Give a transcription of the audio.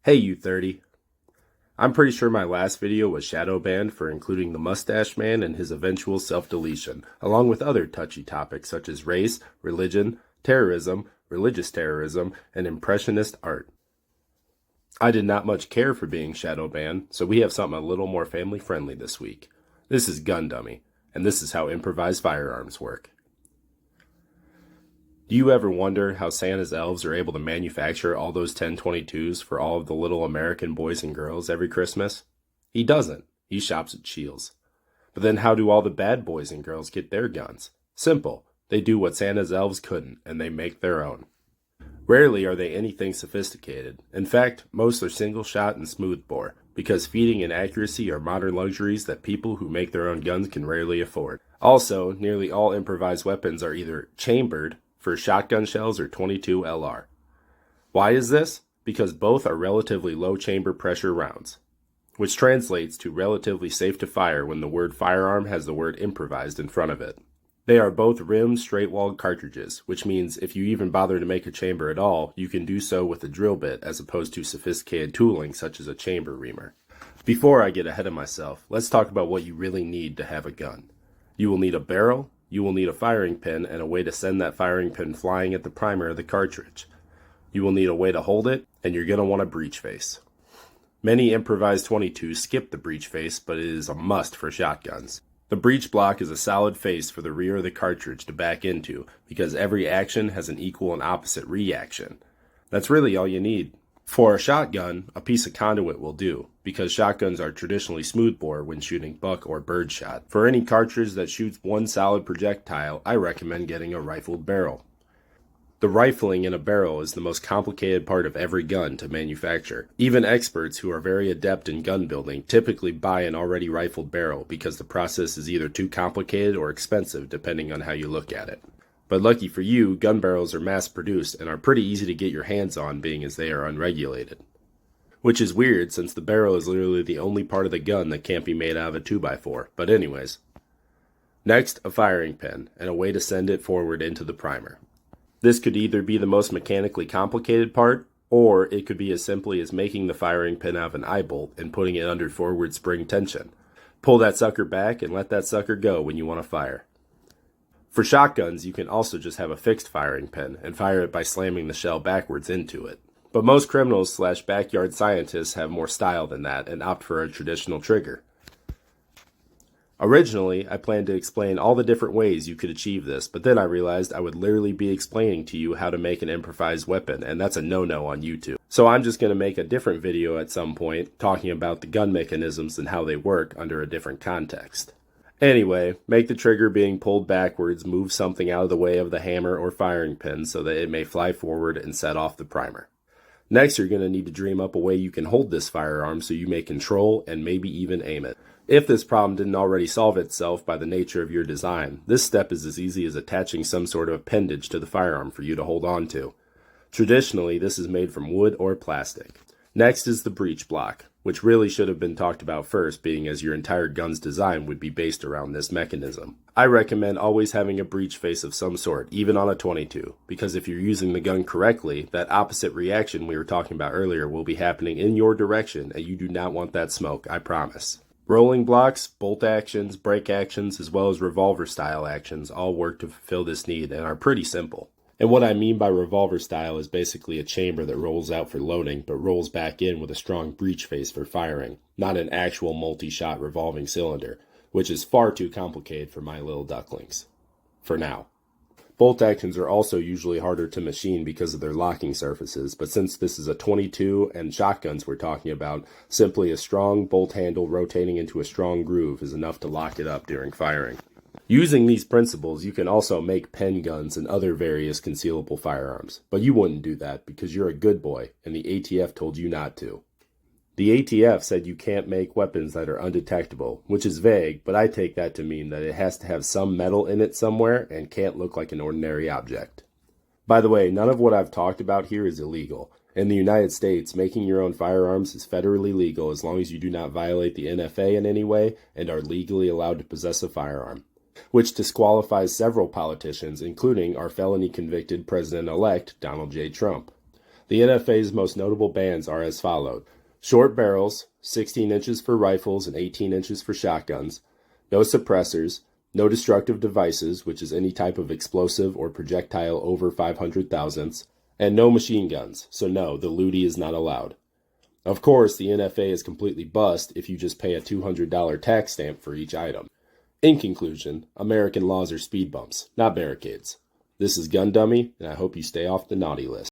Hey you 30. I'm pretty sure my last video was shadow banned for including the mustache man and his eventual self-deletion, along with other touchy topics such as race, religion, terrorism, religious terrorism, and impressionist art. I did not much care for being shadow banned, so we have something a little more family friendly this week. This is Gun Dummy, and this is how improvised firearms work. Do you ever wonder how Santa's elves are able to manufacture all those 1022s for all of the little American boys and girls every Christmas? He doesn't. He shops at Scheels. But then how do all the bad boys and girls get their guns? Simple. They do what Santa's elves couldn't, and they make their own. Rarely are they anything sophisticated. In fact, most are single shot and smoothbore, because feeding and accuracy are modern luxuries that people who make their own guns can rarely afford. Also, nearly all improvised weapons are either chambered, for shotgun shells or 22 LR. Why is this? Because both are relatively low chamber pressure rounds, which translates to relatively safe to fire when the word firearm has the word improvised in front of it. They are both rimmed, straight-walled cartridges, which means if you even bother to make a chamber at all, you can do so with a drill bit as opposed to sophisticated tooling such as a chamber reamer. Before I get ahead of myself, let's talk about what you really need to have a gun. You will need a barrel, you will need a firing pin and a way to send that firing pin flying at the primer of the cartridge. You will need a way to hold it, and you're going to want a breech face. Many improvised 22s skip the breech face, but it is a must for shotguns. The breech block is a solid face for the rear of the cartridge to back into, because every action has an equal and opposite reaction. That's really all you need. For a shotgun, a piece of conduit will do, because shotguns are traditionally smoothbore when shooting buck or birdshot. For any cartridge that shoots one solid projectile, I recommend getting a rifled barrel. The rifling in a barrel is the most complicated part of every gun to manufacture. Even experts who are very adept in gun building typically buy an already rifled barrel because the process is either too complicated or expensive depending on how you look at it. But lucky for you, gun barrels are mass-produced and are pretty easy to get your hands on being as they are unregulated. Which is weird since the barrel is literally the only part of the gun that can't be made out of a 2x4, but anyways. Next, a firing pin, and a way to send it forward into the primer. This could either be the most mechanically complicated part, or it could be as simply as making the firing pin out of an eye bolt and putting it under forward spring tension. Pull that sucker back and let that sucker go when you want to fire. For shotguns, you can also just have a fixed firing pin and fire it by slamming the shell backwards into it. But most criminals/backyard scientists have more style than that and opt for a traditional trigger. Originally, I planned to explain all the different ways you could achieve this, but then I realized I would literally be explaining to you how to make an improvised weapon, and that's a no-no on YouTube. So I'm just going to make a different video at some point talking about the gun mechanisms and how they work under a different context. Anyway, make the trigger being pulled backwards move something out of the way of the hammer or firing pin so that it may fly forward and set off the primer. Next, you're going to need to dream up a way you can hold this firearm so you may control and maybe even aim it. If this problem didn't already solve itself by the nature of your design, this step is as easy as attaching some sort of appendage to the firearm for you to hold on to. Traditionally, this is made from wood or plastic. Next is the breech block, which really should have been talked about first, being as your entire gun's design would be based around this mechanism. I recommend always having a breech face of some sort, even on a 22, because if you're using the gun correctly, that opposite reaction we were talking about earlier will be happening in your direction, and you do not want that smoke, I promise. Rolling blocks, bolt actions, break actions, as well as revolver-style actions all work to fulfill this need and are pretty simple. And what I mean by revolver style is basically a chamber that rolls out for loading but rolls back in with a strong breech face for firing, not an actual multi-shot revolving cylinder, which is far too complicated for my little ducklings. For now. Bolt actions are also usually harder to machine because of their locking surfaces, but since this is a 22 and shotguns we're talking about, simply a strong bolt handle rotating into a strong groove is enough to lock it up during firing. Using these principles, you can also make pen guns and other various concealable firearms, but you wouldn't do that because you're a good boy and the ATF told you not to. The ATF said you can't make weapons that are undetectable, which is vague, but I take that to mean that it has to have some metal in it somewhere and can't look like an ordinary object. By the way, none of what I've talked about here is illegal. In the United States, making your own firearms is federally legal as long as you do not violate the NFA in any way and are legally allowed to possess a firearm, which disqualifies several politicians, including our felony-convicted president-elect, Donald J. Trump. The NFA's most notable bans are as follows. Short barrels, 16 inches for rifles and 18 inches for shotguns. No suppressors. No destructive devices, which is any type of explosive or projectile over 500 thousandths. And no machine guns, so no, the lootie is not allowed. Of course, the NFA is completely bust if you just pay a $200 tax stamp for each item. In conclusion, American laws are speed bumps, not barricades. This is Gun Dummy, and I hope you stay off the naughty list.